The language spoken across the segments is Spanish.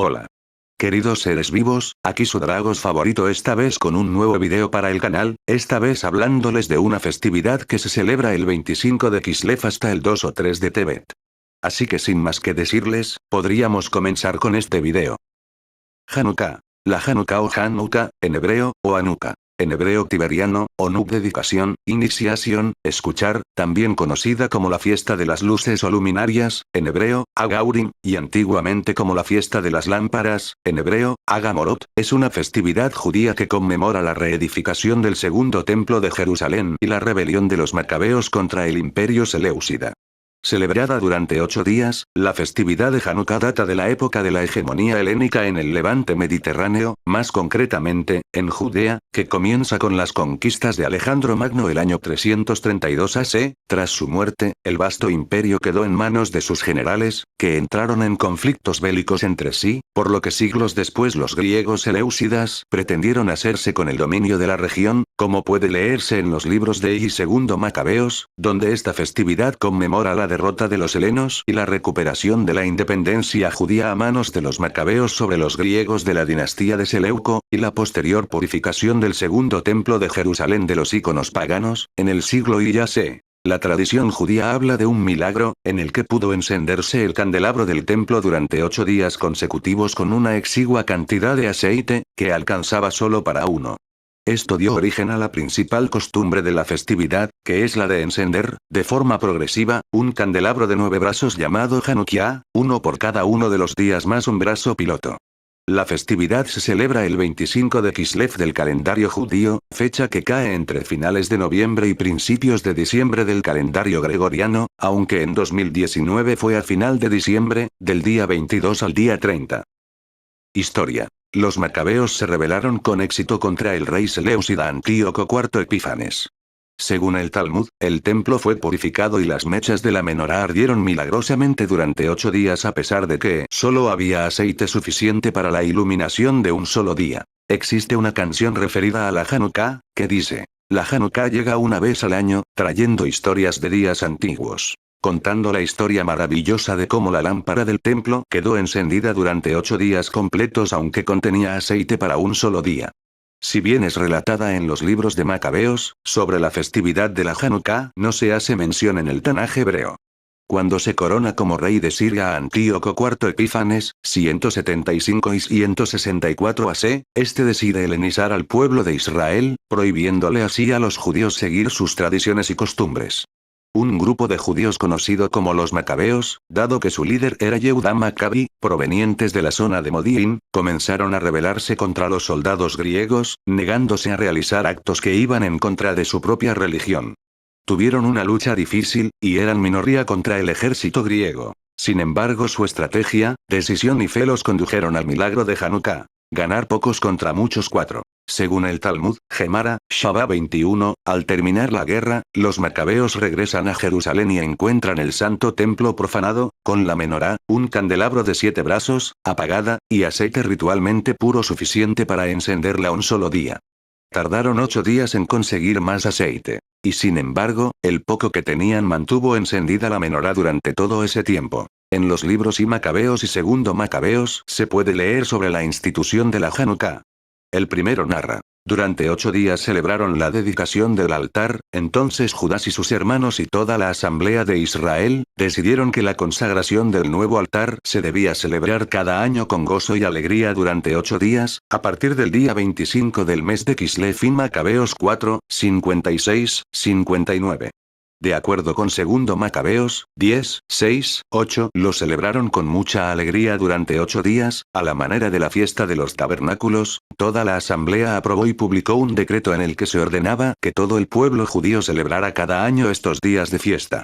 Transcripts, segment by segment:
Hola. Queridos seres vivos, aquí su Dragos favorito esta vez con un nuevo video para el canal, esta vez hablándoles de una festividad que se celebra el 25 de Kislev hasta el 2 o 3 de Tebet. Así que sin más que decirles, podríamos comenzar con este video. Hanukkah. La Hanukkah o Hanukkah, en hebreo, o Hanukkah. En hebreo tiberiano, o Nuk dedicación, iniciación, escuchar, también conocida como la fiesta de las luces o luminarias, en hebreo, Agaurim, y antiguamente como la fiesta de las lámparas, en hebreo, Agamorot, es una festividad judía que conmemora la reedificación del segundo templo de Jerusalén y la rebelión de los macabeos contra el imperio seleucida. Celebrada durante 8 días, la festividad de Hanukkah data de la época de la hegemonía helénica en el levante mediterráneo, más concretamente, en Judea, que comienza con las conquistas de Alejandro Magno el año 332 AC. Tras su muerte, el vasto imperio quedó en manos de sus generales, que entraron en conflictos bélicos entre sí, por lo que siglos después los griegos seleucidas pretendieron hacerse con el dominio de la región, como puede leerse en los libros de I y II Macabeos, donde esta festividad conmemora la derrota de los helenos y la recuperación de la independencia judía a manos de los macabeos sobre los griegos de la dinastía de Seleuco, y la posterior purificación del segundo templo de Jerusalén de los íconos paganos, en el siglo I AC. La tradición judía habla de un milagro, en el que pudo encenderse el candelabro del templo durante 8 días consecutivos con una exigua cantidad de aceite, que alcanzaba solo para uno. Esto dio origen a la principal costumbre de la festividad, que es la de encender, de forma progresiva, un candelabro de 9 brazos llamado Hanukkah, uno por cada uno de los días más un brazo piloto. La festividad se celebra el 25 de Kislev del calendario judío, fecha que cae entre finales de noviembre y principios de diciembre del calendario gregoriano, aunque en 2019 fue a final de diciembre, del día 22 al día 30. Historia. Los macabeos se rebelaron con éxito contra el rey seleucida Antíoco IV Epífanes. Según el Talmud, el templo fue purificado y las mechas de la menorá ardieron milagrosamente durante 8 días a pesar de que solo había aceite suficiente para la iluminación de un solo día. Existe una canción referida a la Hanukkah, que dice: la Hanukkah llega una vez al año, trayendo historias de días antiguos, contando la historia maravillosa de cómo la lámpara del templo quedó encendida durante 8 días completos aunque contenía aceite para un solo día. Si bien es relatada en los libros de Macabeos, sobre la festividad de la Hanukkah no se hace mención en el Tanaj hebreo. Cuando se corona como rey de Siria a Antíoco IV Epífanes, 175 y 164 AC, este decide helenizar al pueblo de Israel, prohibiéndole así a los judíos seguir sus tradiciones y costumbres. Un grupo de judíos conocido como los macabeos, dado que su líder era Yehuda Maccabi, provenientes de la zona de Modín, comenzaron a rebelarse contra los soldados griegos, negándose a realizar actos que iban en contra de su propia religión. Tuvieron una lucha difícil, y eran minoría contra el ejército griego. Sin embargo, su estrategia, decisión y fe los condujeron al milagro de Hanukkah. Ganar pocos contra muchos 4. Según el Talmud, Gemara, Shabá 21, al terminar la guerra, los macabeos regresan a Jerusalén y encuentran el santo templo profanado, con la menorá, un candelabro de 7 brazos, apagada, y aceite ritualmente puro suficiente para encenderla un solo día. Tardaron 8 días en conseguir más aceite. Y sin embargo, el poco que tenían mantuvo encendida la menorá durante todo ese tiempo. En los libros I Macabeos y II Macabeos se puede leer sobre la institución de la Hanukkah. El primero narra: durante 8 días celebraron la dedicación del altar, entonces Judás y sus hermanos y toda la asamblea de Israel, decidieron que la consagración del nuevo altar se debía celebrar cada año con gozo y alegría durante 8 días, a partir del día 25 del mes de Kislev I Macabeos 4, 56, 59. De acuerdo con II Macabeos, 10, 6, 8, lo celebraron con mucha alegría durante 8 días, a la manera de la fiesta de los tabernáculos. Toda la asamblea aprobó y publicó un decreto en el que se ordenaba que todo el pueblo judío celebrara cada año estos días de fiesta.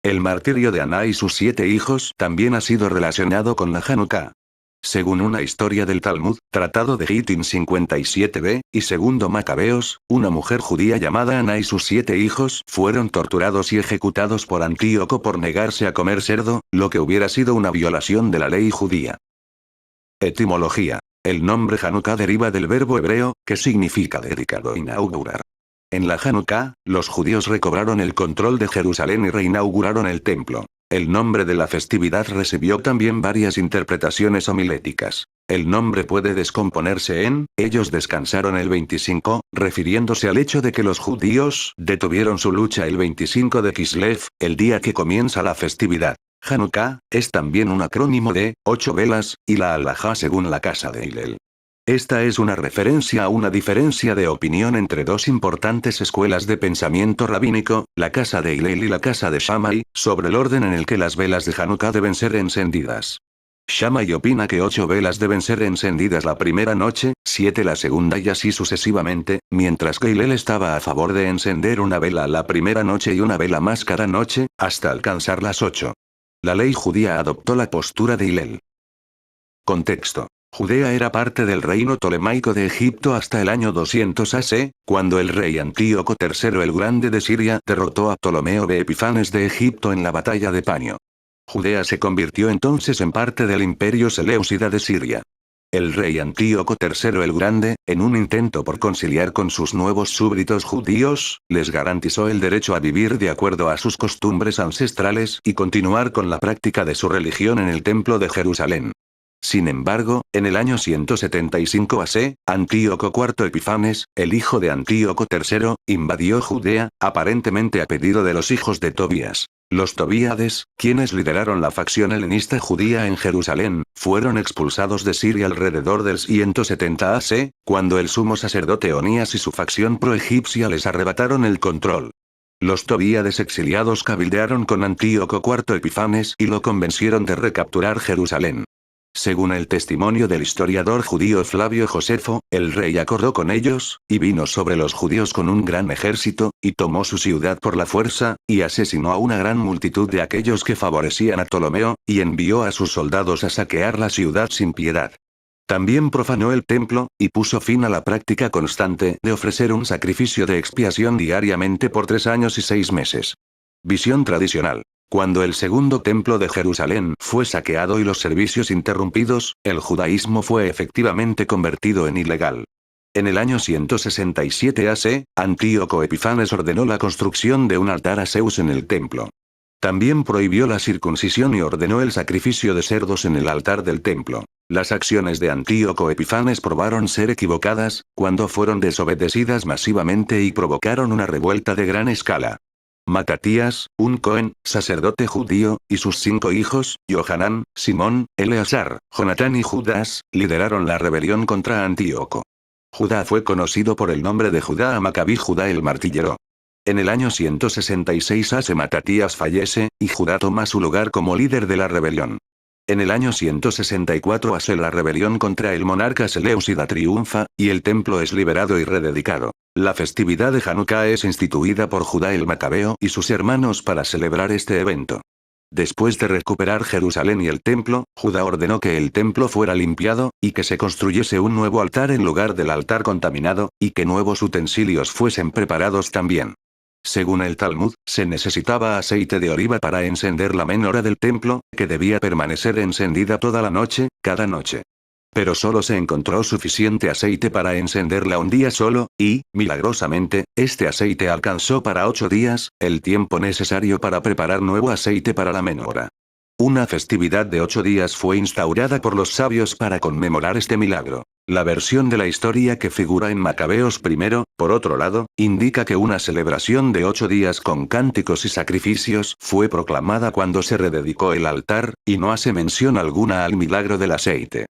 El martirio de Aná y sus 7 hijos también ha sido relacionado con la Hanukkah. Según una historia del Talmud, tratado de Gittin 57b, y II Macabeos, una mujer judía llamada Ana y sus 7 hijos fueron torturados y ejecutados por Antíoco por negarse a comer cerdo, lo que hubiera sido una violación de la ley judía. Etimología. El nombre Hanukkah deriva del verbo hebreo, que significa dedicar o inaugurar. En la Hanukkah, los judíos recobraron el control de Jerusalén y reinauguraron el templo. El nombre de la festividad recibió también varias interpretaciones homiléticas. El nombre puede descomponerse en, ellos descansaron el 25, refiriéndose al hecho de que los judíos detuvieron su lucha el 25 de Kislev, el día que comienza la festividad. Hanukkah es también un acrónimo de 8 velas, y la halajá según la casa de Hillel. Esta es una referencia a una diferencia de opinión entre dos importantes escuelas de pensamiento rabínico, la casa de Hillel y la casa de Shammai, sobre el orden en el que las velas de Hanukkah deben ser encendidas. Shammai opina que 8 velas deben ser encendidas la primera noche, 7 la segunda y así sucesivamente, mientras que Hillel estaba a favor de encender una vela la primera noche y una vela más cada noche, hasta alcanzar las 8. La ley judía adoptó la postura de Hillel. Contexto. Judea era parte del reino tolemaico de Egipto hasta el año 200 AC, cuando el rey Antíoco III el Grande de Siria derrotó a Ptolomeo de Epifanes de Egipto en la batalla de Panio. Judea se convirtió entonces en parte del imperio seleucida de Siria. El rey Antíoco III el Grande, en un intento por conciliar con sus nuevos súbditos judíos, les garantizó el derecho a vivir de acuerdo a sus costumbres ancestrales y continuar con la práctica de su religión en el templo de Jerusalén. Sin embargo, en el año 175 AC, Antíoco IV Epifanes, el hijo de Antíoco III, invadió Judea, aparentemente a pedido de los hijos de Tobías. Los tobíades, quienes lideraron la facción helenista judía en Jerusalén, fueron expulsados de Siria alrededor del 170 AC, cuando el sumo sacerdote Onías y su facción pro-egipcia les arrebataron el control. Los tobíades exiliados cabildearon con Antíoco IV Epifanes y lo convencieron de recapturar Jerusalén. Según el testimonio del historiador judío Flavio Josefo, el rey acordó con ellos, y vino sobre los judíos con un gran ejército, y tomó su ciudad por la fuerza, y asesinó a una gran multitud de aquellos que favorecían a Ptolomeo, y envió a sus soldados a saquear la ciudad sin piedad. También profanó el templo, y puso fin a la práctica constante de ofrecer un sacrificio de expiación diariamente por 3 años y 6 meses. Visión tradicional. Cuando el segundo templo de Jerusalén fue saqueado y los servicios interrumpidos, el judaísmo fue efectivamente convertido en ilegal. En el año 167 AC, Antíoco Epifanes ordenó la construcción de un altar a Zeus en el templo. También prohibió la circuncisión y ordenó el sacrificio de cerdos en el altar del templo. Las acciones de Antíoco Epifanes probaron ser equivocadas, cuando fueron desobedecidas masivamente y provocaron una revuelta de gran escala. Matatías, un Cohen, sacerdote judío, y sus 5 hijos, Johanán, Simón, Eleazar, Jonatán y Judas, lideraron la rebelión contra Antíoco. Judá fue conocido por el nombre de Judá Macabí Judá el martillero. En el año 166 AC Matatías fallece, y Judá toma su lugar como líder de la rebelión. En el año 164 AC la rebelión contra el monarca seleucida triunfa, y el templo es liberado y rededicado. La festividad de Hanukkah es instituida por Judá el Macabeo y sus hermanos para celebrar este evento. Después de recuperar Jerusalén y el templo, Judá ordenó que el templo fuera limpiado, y que se construyese un nuevo altar en lugar del altar contaminado, y que nuevos utensilios fuesen preparados también. Según el Talmud, se necesitaba aceite de oliva para encender la menora del templo, que debía permanecer encendida toda la noche, cada noche. Pero solo se encontró suficiente aceite para encenderla un día solo, y, milagrosamente, este aceite alcanzó para 8 días, el tiempo necesario para preparar nuevo aceite para la menora. Una festividad de 8 días fue instaurada por los sabios para conmemorar este milagro. La versión de la historia que figura en Macabeos I, por otro lado, indica que una celebración de 8 días con cánticos y sacrificios fue proclamada cuando se rededicó el altar, y no hace mención alguna al milagro del aceite.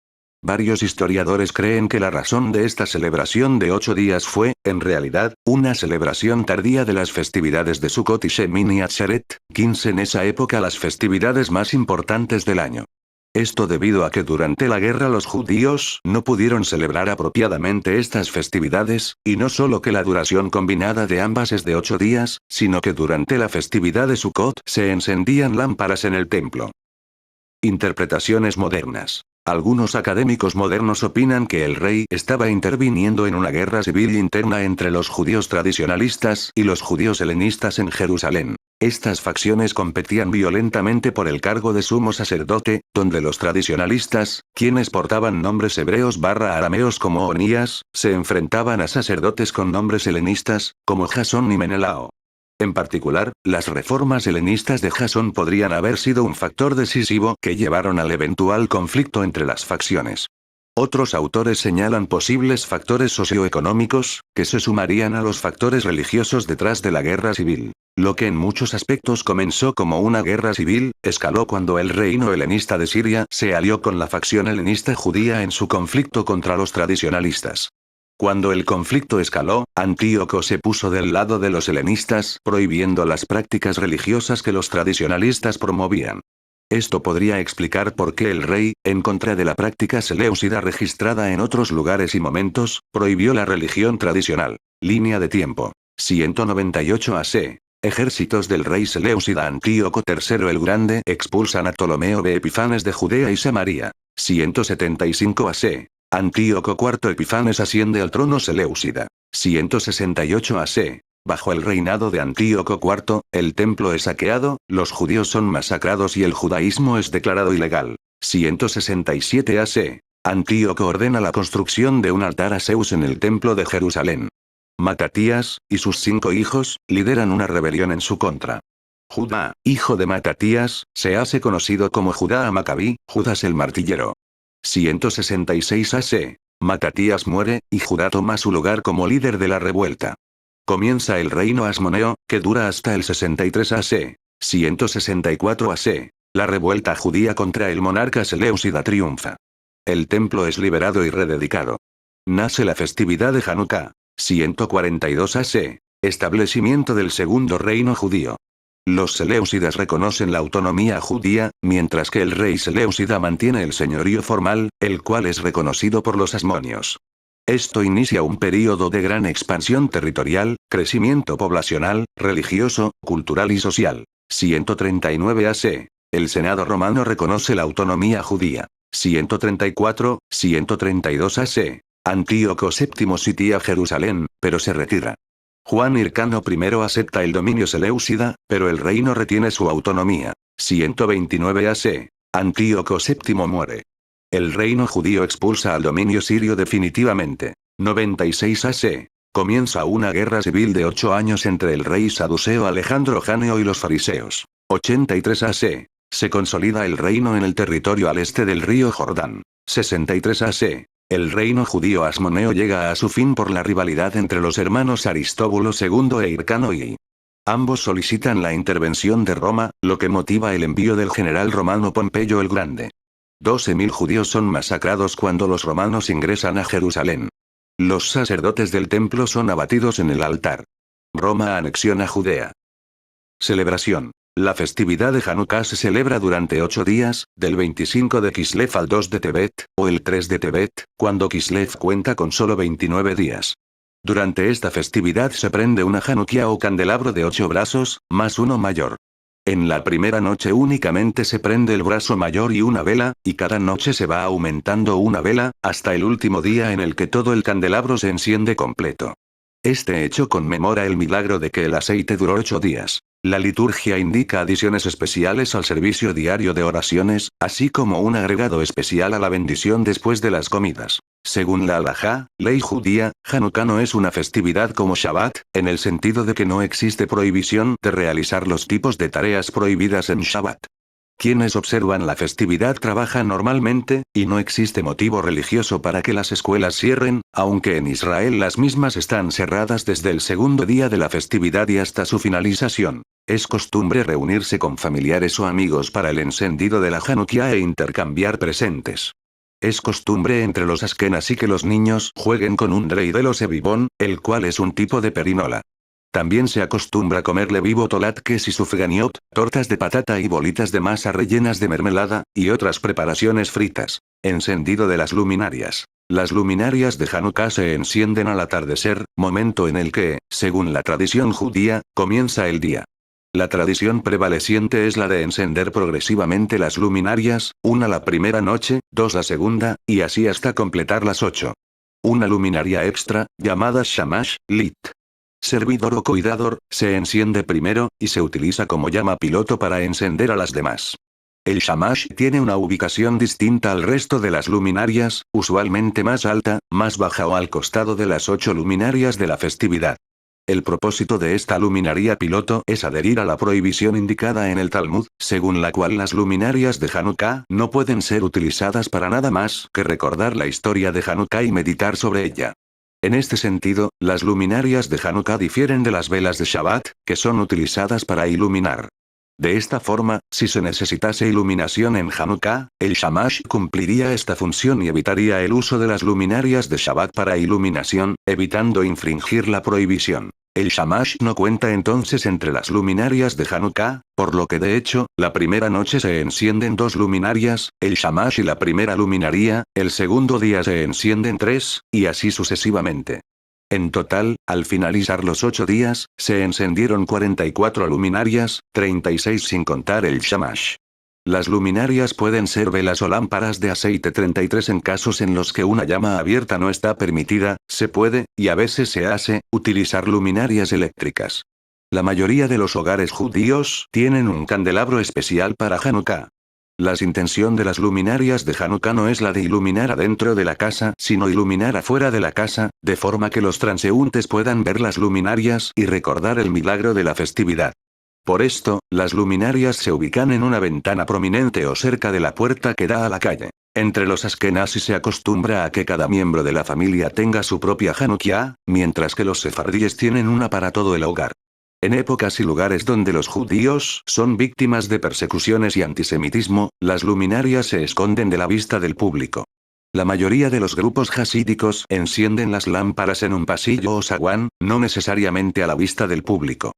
Varios historiadores creen que la razón de esta celebración de 8 días fue, en realidad, una celebración tardía de las festividades de Sukkot y Shemini Atzeret, 15 en esa época las festividades más importantes del año. Esto debido a que durante la guerra los judíos no pudieron celebrar apropiadamente estas festividades, y no solo que la duración combinada de ambas es de 8 días, sino que durante la festividad de Sukkot se encendían lámparas en el templo. Interpretaciones modernas. Algunos académicos modernos opinan que el rey estaba interviniendo en una guerra civil interna entre los judíos tradicionalistas y los judíos helenistas en Jerusalén. Estas facciones competían violentamente por el cargo de sumo sacerdote, donde los tradicionalistas, quienes portaban nombres hebreos arameos como Onías, se enfrentaban a sacerdotes con nombres helenistas, como Jasón y Menelao. En particular, las reformas helenistas de Jasón podrían haber sido un factor decisivo que llevaron al eventual conflicto entre las facciones. Otros autores señalan posibles factores socioeconómicos, que se sumarían a los factores religiosos detrás de la guerra civil. Lo que en muchos aspectos comenzó como una guerra civil, escaló cuando el reino helenista de Siria se alió con la facción helenista judía en su conflicto contra los tradicionalistas. Cuando el conflicto escaló, Antíoco se puso del lado de los helenistas, prohibiendo las prácticas religiosas que los tradicionalistas promovían. Esto podría explicar por qué el rey, en contra de la práctica seleucida registrada en otros lugares y momentos, prohibió la religión tradicional. Línea de tiempo. 198 AC. Ejércitos del rey seleucida Antíoco III el Grande expulsan a Ptolomeo de Epifanes de Judea y Samaria. 175 AC. Antíoco IV Epifanes asciende al trono seleucida. 168 AC. Bajo el reinado de Antíoco IV, el templo es saqueado, los judíos son masacrados y el judaísmo es declarado ilegal. 167 AC. Antíoco ordena la construcción de un altar a Zeus en el templo de Jerusalén. Matatías, y sus 5 hijos, lideran una rebelión en su contra. Judá, hijo de Matatías, se hace conocido como Judá Macabí, Judas el martillero. 166 AC. Matatías muere, y Judá toma su lugar como líder de la revuelta. Comienza el reino asmoneo, que dura hasta el 63 AC. 164 AC. La revuelta judía contra el monarca seleucida triunfa. El templo es liberado y rededicado. Nace la festividad de Hanukkah. 142 AC. Establecimiento del segundo reino judío. Los seleucidas reconocen la autonomía judía, mientras que el rey seleucida mantiene el señorío formal, el cual es reconocido por los asmonios. Esto inicia un período de gran expansión territorial, crecimiento poblacional, religioso, cultural y social. 139 AC. El Senado romano reconoce la autonomía judía. 134, 132 AC. Antíoco VII sitia Jerusalén, pero se retira. Juan Hircano I acepta el dominio seleucida, pero el reino retiene su autonomía. 129 AC. Antíoco VII muere. El reino judío expulsa al dominio sirio definitivamente. 96 AC. Comienza una guerra civil de 8 años entre el rey saduceo Alejandro Janeo y los fariseos. 83 AC. Se consolida el reino en el territorio al este del río Jordán. 63 AC. El reino judío asmoneo llega a su fin por la rivalidad entre los hermanos Aristóbulo II e Hircano I. Ambos solicitan la intervención de Roma, lo que motiva el envío del general romano Pompeyo el Grande. 12.000 judíos son masacrados cuando los romanos ingresan a Jerusalén. Los sacerdotes del templo son abatidos en el altar. Roma anexiona Judea. Celebración. La festividad de Hanukkah se celebra durante 8 días, del 25 de Kislev al 2 de Tebet, o el 3 de Tebet, cuando Kislev cuenta con solo 29 días. Durante esta festividad se prende una Hanukkah o candelabro de 8 brazos, más uno mayor. En la primera noche únicamente se prende el brazo mayor y una vela, y cada noche se va aumentando una vela, hasta el último día en el que todo el candelabro se enciende completo. Este hecho conmemora el milagro de que el aceite duró 8 días. La liturgia indica adiciones especiales al servicio diario de oraciones, así como un agregado especial a la bendición después de las comidas. Según la halajá, ley judía, Hanukkah no es una festividad como Shabbat, en el sentido de que no existe prohibición de realizar los tipos de tareas prohibidas en Shabbat. Quienes observan la festividad trabajan normalmente, y no existe motivo religioso para que las escuelas cierren, aunque en Israel las mismas están cerradas desde el segundo día de la festividad y hasta su finalización. Es costumbre reunirse con familiares o amigos para el encendido de la Hanukkah e intercambiar presentes. Es costumbre entre los askenazí que los niños jueguen con un dreidel o sebibón, el cual es un tipo de perinola. También se acostumbra comerle vivo tolatkes y sufganiot, tortas de patata y bolitas de masa rellenas de mermelada, y otras preparaciones fritas. Encendido de las luminarias. Las luminarias de Hanukkah se encienden al atardecer, momento en el que, según la tradición judía, comienza el día. La tradición prevaleciente es la de encender progresivamente las luminarias, una la primera noche, 2 la segunda, y así hasta completar las 8. Una luminaria extra, llamada shamash, lit. Servidor o cuidador, se enciende primero, y se utiliza como llama piloto para encender a las demás. El shamash tiene una ubicación distinta al resto de las luminarias, usualmente más alta, más baja o al costado de las 8 luminarias de la festividad. El propósito de esta luminaria piloto es adherir a la prohibición indicada en el Talmud, según la cual las luminarias de Hanukkah no pueden ser utilizadas para nada más que recordar la historia de Hanukkah y meditar sobre ella. En este sentido, las luminarias de Hanukkah difieren de las velas de Shabbat, que son utilizadas para iluminar. De esta forma, si se necesitase iluminación en Hanukkah, el Shamash cumpliría esta función y evitaría el uso de las luminarias de Shabbat para iluminación, evitando infringir la prohibición. El Shamash no cuenta entonces entre las luminarias de Hanukkah, por lo que de hecho, la primera noche se encienden 2 luminarias, el Shamash y la primera luminaria, el segundo día se encienden 3, y así sucesivamente. En total, al finalizar los 8 días, se encendieron 44 luminarias, 36 sin contar el Shamash. Las luminarias pueden ser velas o lámparas de aceite. 33 En casos en los que una llama abierta no está permitida, se puede, y a veces se hace, utilizar luminarias eléctricas. La mayoría de los hogares judíos tienen un candelabro especial para Hanukkah. La intención de las luminarias de Hanukkah no es la de iluminar adentro de la casa, sino iluminar afuera de la casa, de forma que los transeúntes puedan ver las luminarias y recordar el milagro de la festividad. Por esto, las luminarias se ubican en una ventana prominente o cerca de la puerta que da a la calle. Entre los askenazis se acostumbra a que cada miembro de la familia tenga su propia Hanukkah, mientras que los sefardíes tienen una para todo el hogar. En épocas y lugares donde los judíos son víctimas de persecuciones y antisemitismo, las luminarias se esconden de la vista del público. La mayoría de los grupos hasídicos encienden las lámparas en un pasillo o zaguán, no necesariamente a la vista del público.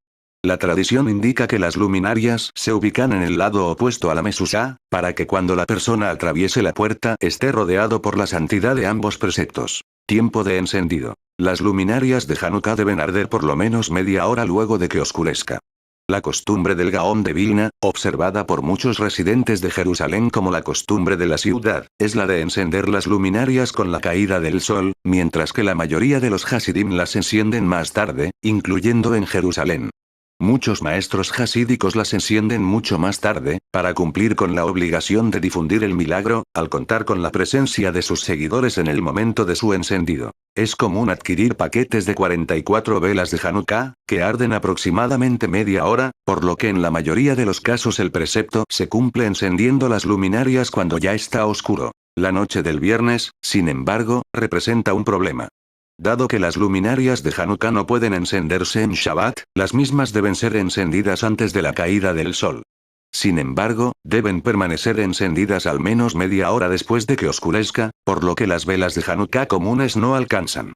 La tradición indica que las luminarias se ubican en el lado opuesto a la mesuzá, para que cuando la persona atraviese la puerta esté rodeado por la santidad de ambos preceptos. Tiempo de encendido. Las luminarias de Hanukkah deben arder por lo menos media hora luego de que oscurezca. La costumbre del Gaón de Vilna, observada por muchos residentes de Jerusalén como la costumbre de la ciudad, es la de encender las luminarias con la caída del sol, mientras que la mayoría de los hasidim las encienden más tarde, incluyendo en Jerusalén. Muchos maestros hasídicos las encienden mucho más tarde, para cumplir con la obligación de difundir el milagro, al contar con la presencia de sus seguidores en el momento de su encendido. Es común adquirir paquetes de 44 velas de Hanukkah, que arden aproximadamente media hora, por lo que en la mayoría de los casos el precepto se cumple encendiendo las luminarias cuando ya está oscuro. La noche del viernes, sin embargo, representa un problema. Dado que las luminarias de Hanukkah no pueden encenderse en Shabbat, las mismas deben ser encendidas antes de la caída del sol. Sin embargo, deben permanecer encendidas al menos media hora después de que oscurezca, por lo que las velas de Hanukkah comunes no alcanzan.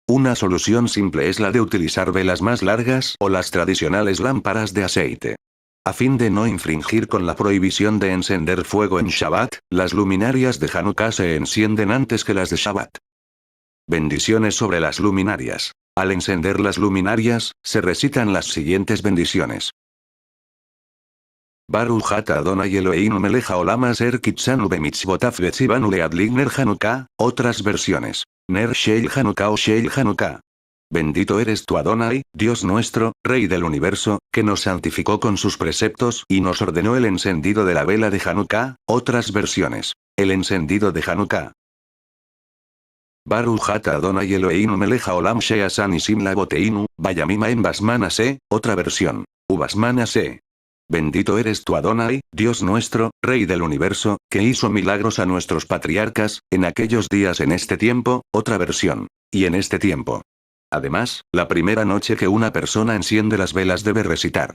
Una solución simple es la de utilizar velas más largas o las tradicionales lámparas de aceite. A fin de no infringir con la prohibición de encender fuego en Shabbat, las luminarias de Hanukkah se encienden antes que las de Shabbat. Bendiciones sobre las luminarias. Al encender las luminarias, se recitan las siguientes bendiciones. Baruch ata Adonai Eloheinu melech haolam asher kitzanu bemitzvotav vetzivanu leadlik ner Hanukkah. Otras versiones. Ner Sheil Hanukkah o Sheil Hanukkah. Bendito eres tú Adonai, Dios nuestro, Rey del universo, que nos santificó con sus preceptos y nos ordenó el encendido de la vela de Hanukkah. Otras versiones. El encendido de Hanukkah. Baruch ata Adonai Eloheinu melech haolam she'asa nisim lavoteinu, vayamim en basman aseh. Otra versión. Ubasman aseh. Bendito eres tú Adonai, Dios nuestro, Rey del universo, que hizo milagros a nuestros patriarcas, en aquellos días en este tiempo. Otra versión. Y en este tiempo. Además, la primera noche que una persona enciende las velas debe recitar.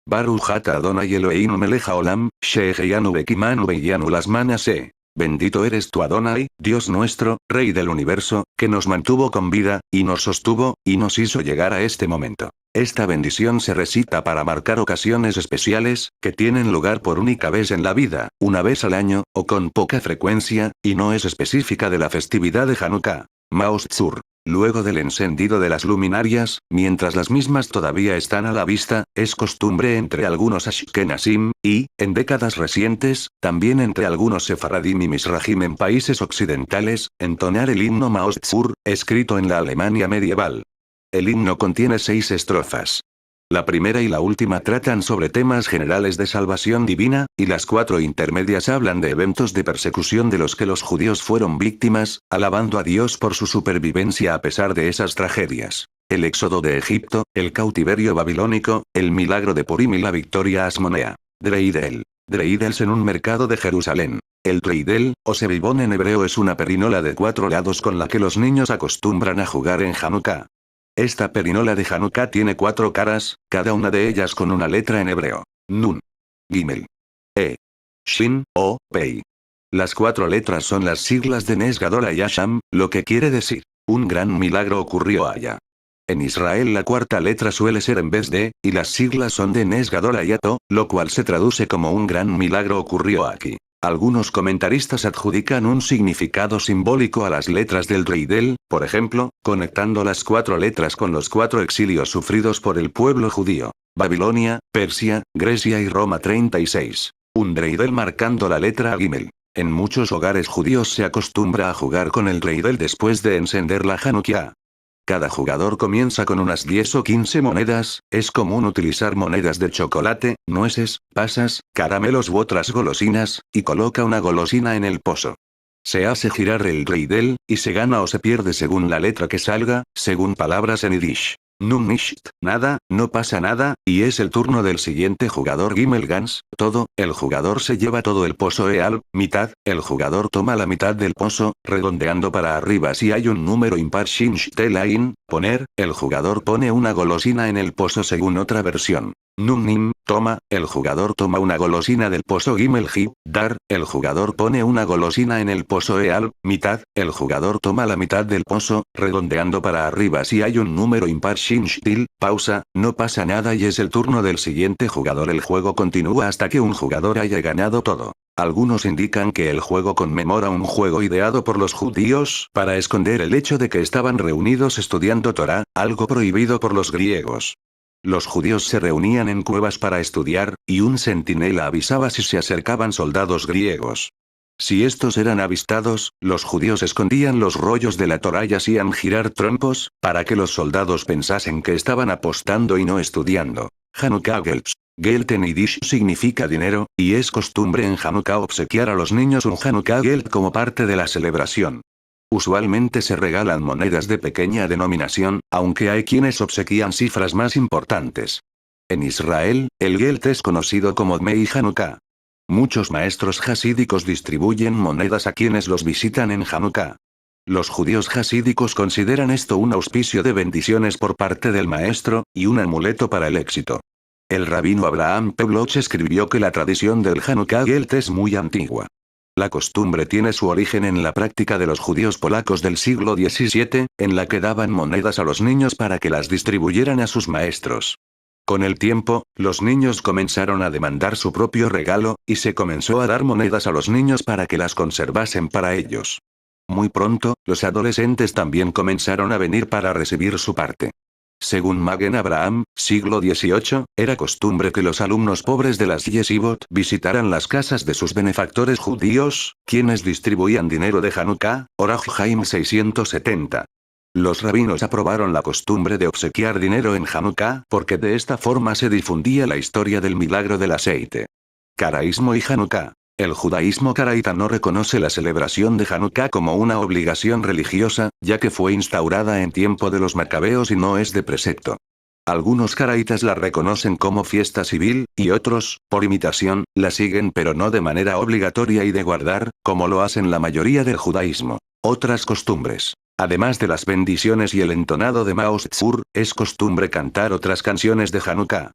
Baruch ata Adonai Eloheinu melech haolam, she'eheyanu bekimanu beyanu lasman aseh. Bendito eres tú Adonai, Dios nuestro, Rey del universo, que nos mantuvo con vida, y nos sostuvo, y nos hizo llegar a este momento. Esta bendición se recita para marcar ocasiones especiales, que tienen lugar por única vez en la vida, una vez al año, o con poca frecuencia, y no es específica de la festividad de Hanukkah. Maoz Tzur. Luego del encendido de las luminarias, mientras las mismas todavía están a la vista, es costumbre entre algunos ashkenazim, y, en décadas recientes, también entre algunos sefaradim y misrajim en países occidentales, entonar el himno Maoz Tzur, escrito en la Alemania medieval. El himno contiene 6 estrofas. La primera y la última tratan sobre temas generales de salvación divina, y las 4 intermedias hablan de eventos de persecución de los que los judíos fueron víctimas, alabando a Dios por su supervivencia a pesar de esas tragedias. El éxodo de Egipto, el cautiverio babilónico, el milagro de Purim y la victoria asmonea. Dreidel. Dreidels en un mercado de Jerusalén. El dreidel, o sebibón en hebreo, es una perinola de 4 lados con la que los niños acostumbran a jugar en Hanukkah. Esta perinola de Hanukkah tiene 4 caras, cada una de ellas con una letra en hebreo. Nun. Gimel. E. Shin, O, Pei. Las 4 letras son las siglas de Nes Gadol Hayasham, lo que quiere decir, un gran milagro ocurrió allá. En Israel la 4ª letra suele ser en vez de, y las siglas son de Nes Gadol Hayato, lo cual se traduce como un gran milagro ocurrió aquí. Algunos comentaristas adjudican un significado simbólico a las letras del dreidel, por ejemplo, conectando las 4 letras con los 4 exilios sufridos por el pueblo judío. Babilonia, Persia, Grecia y Roma 36. Un dreidel marcando la letra Gimel. En muchos hogares judíos se acostumbra a jugar con el dreidel después de encender la Hanukkah. Cada jugador comienza con unas 10 o 15 monedas, es común utilizar monedas de chocolate, nueces, pasas, caramelos u otras golosinas, y coloca una golosina en el pozo. Se hace girar el dreidel, y se gana o se pierde según la letra que salga, según palabras en yiddish. Nun nicht, nada, no pasa nada, y es el turno del siguiente jugador. Gimel Gans, todo, el jugador se lleva todo el pozo. Eal, mitad, el jugador toma la mitad del pozo, redondeando para arriba si hay un número impar. Shin Shtelain, poner, el jugador pone una golosina en el pozo según otra versión. Nun Nim, toma, el jugador toma una golosina del pozo. Gimel Hib, dar, el jugador pone una golosina en el pozo. Eal, mitad, el jugador toma la mitad del pozo, redondeando para arriba si hay un número impar. Shin Shtil, pausa, no pasa nada y es el turno del siguiente jugador. El juego continúa hasta que un jugador haya ganado todo. Algunos indican que el juego conmemora un juego ideado por los judíos para esconder el hecho de que estaban reunidos estudiando Torá, algo prohibido por los griegos. Los judíos se reunían en cuevas para estudiar, y un centinela avisaba si se acercaban soldados griegos. Si estos eran avistados, los judíos escondían los rollos de la Torá y hacían girar trompos, para que los soldados pensasen que estaban apostando y no estudiando. Hanukkah Gelds. Geld en yiddish significa dinero, y es costumbre en Hanukkah obsequiar a los niños un Hanukkah Geld como parte de la celebración. Usualmente se regalan monedas de pequeña denominación, aunque hay quienes obsequian cifras más importantes. En Israel, el Geld es conocido como Dmei Hanukkah. Muchos maestros hasídicos distribuyen monedas a quienes los visitan en Hanukkah. Los judíos hasídicos consideran esto un auspicio de bendiciones por parte del maestro, y un amuleto para el éxito. El rabino Abraham Pavlovich escribió que la tradición del Hanukkah Geld es muy antigua. La costumbre tiene su origen en la práctica de los judíos polacos del siglo XVII, en la que daban monedas a los niños para que las distribuyeran a sus maestros. Con el tiempo, los niños comenzaron a demandar su propio regalo, y se comenzó a dar monedas a los niños para que las conservasen para ellos. Muy pronto, los adolescentes también comenzaron a venir para recibir su parte. Según Magen Abraham, siglo XVIII, era costumbre que los alumnos pobres de las yeshivot visitaran las casas de sus benefactores judíos, quienes distribuían dinero de Hanukkah, Orach Chaim 670. Los rabinos aprobaron la costumbre de obsequiar dinero en Hanukkah porque de esta forma se difundía la historia del milagro del aceite. Caraísmo y Hanukkah. El judaísmo caraíta no reconoce la celebración de Hanukkah como una obligación religiosa, ya que fue instaurada en tiempo de los macabeos y no es de precepto. Algunos caraítas la reconocen como fiesta civil, y otros, por imitación, la siguen pero no de manera obligatoria y de guardar, como lo hacen la mayoría del judaísmo. Otras costumbres. Además de las bendiciones y el entonado de Maoz Tzur, es costumbre cantar otras canciones de Hanukkah.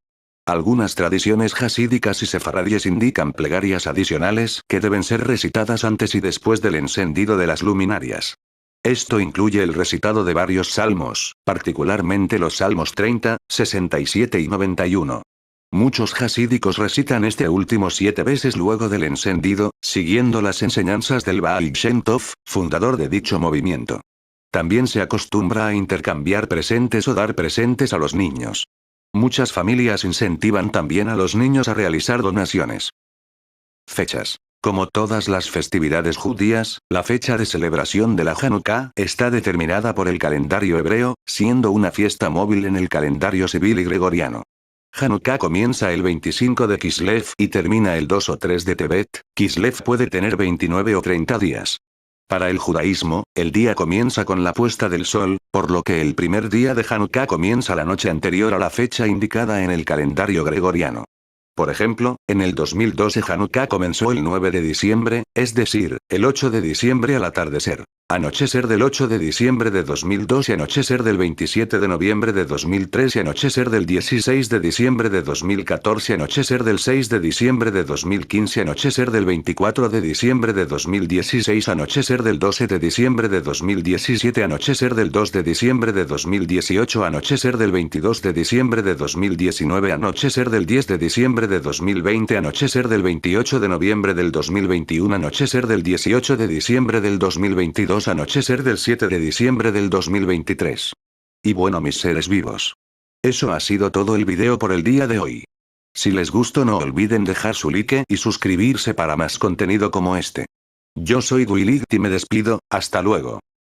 Algunas tradiciones hasídicas y sefaradíes indican plegarias adicionales que deben ser recitadas antes y después del encendido de las luminarias. Esto incluye el recitado de varios salmos, particularmente los salmos 30, 67 y 91. Muchos hasídicos recitan este último 7 veces luego del encendido, siguiendo las enseñanzas del Baal Shem Tov, fundador de dicho movimiento. También se acostumbra a intercambiar presentes o dar presentes a los niños. Muchas familias incentivan también a los niños a realizar donaciones. Fechas. Como todas las festividades judías, la fecha de celebración de la Hanukkah está determinada por el calendario hebreo, siendo una fiesta móvil en el calendario civil y gregoriano. Hanukkah comienza el 25 de Kislev y termina el 2 o 3 de Tebet. Kislev puede tener 29 o 30 días. Para el judaísmo, el día comienza con la puesta del sol, por lo que el primer día de Hanukkah comienza la noche anterior a la fecha indicada en el calendario gregoriano. Por ejemplo, en el 2012 Hanukkah comenzó el 9 de diciembre, es decir, el 8 de diciembre al atardecer. Anochecer del 8 de diciembre de 2002 y anochecer del 27 de noviembre de 2003 y anochecer del 16 de diciembre de 2014 y anochecer del 6 de diciembre de 2015 y anochecer del 24 de diciembre de 2016 anochecer del 12 de diciembre de 2017 anochecer del 2 de diciembre de 2018 anochecer del 22 de diciembre de 2019 anochecer del 10 de diciembre de 2020 anochecer del 28 de noviembre del 2021 anochecer del 18 de diciembre del 2022 anochecer del 7 de diciembre del 2023. Y bueno mis seres vivos. Eso ha sido todo el video por el día de hoy. Si les gustó no olviden dejar su like y suscribirse para más contenido como este. Yo soy Duiligt y me despido, hasta luego.